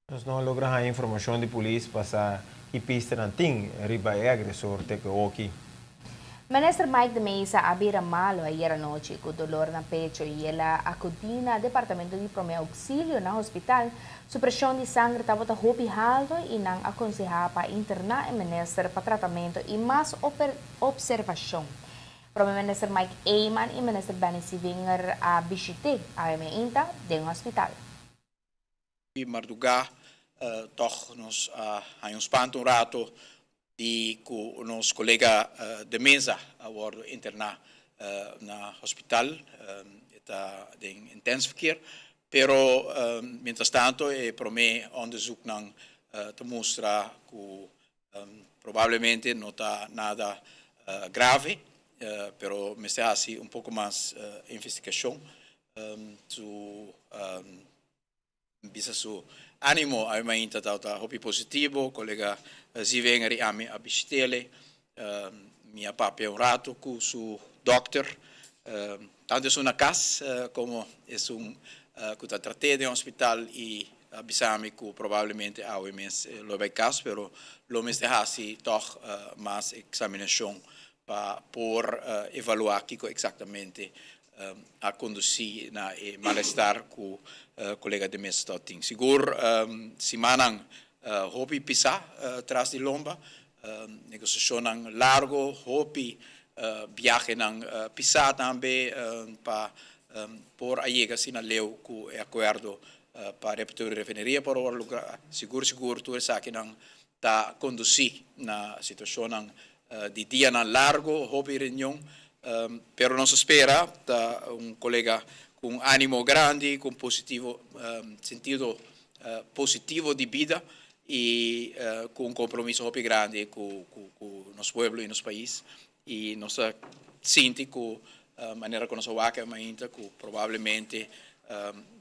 Nós não logramos a informação de polícia para e pista não tem riba é agressor te que aqui. Minister Mike de Mesa abira malo ayer anoche com dolor na pecho e ela acudiu na departamento de primeiro auxílio na hospital. Sua pressão de sangue estava roupi alto e não aconselhava para internar o minister para tratamento e mais observação. Primeiro-minister Mike Eyman e minister Benny Sivinger a visite a INTA do hospital. Marduga toch nos uns panto rato di cu nos collega de mesa a bordo interna na hospital eta den intensive care pero mientras tanto pro me onderzoek nang te mostra que probabilmente não está nada grave pero me está assim um pouco mais investigação su bisa su animo ai mai inta tauta hopi positivo collega Zivengeri a me abistele mia papia un rato cu su doctor tanto es una casa como es un que ta traté de hospital y abisami cu probablemente a mes lo vai cas pero lo mes de hasi toch más examinación pa por evaluar kiko exactamente a conduzir na malestar cu collega de mes stoting sigur simanang hopi pisa tras di lomba negociação largo hopi viaje nang pisa tambe pa por ayega sina leu cu acordo pa repertório refineria por o lugar sigur tu esa que nang ta conduzir na situação nang di dia nang largo hopi reunião pero non si spera da un collega con animo grande, con positivo sentido positivo di vita e con un compromesso più grande con il nostro pueblo e il nostro paese e non senti che maniera con la sua ma che probabilmente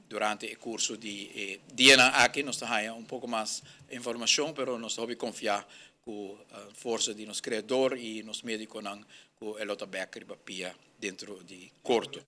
durante il corso di DNA anche non sta un po' più informazione però non sta confiare con forza di nostro creatore e nostro medico che è l'Ota Becker dentro di corto.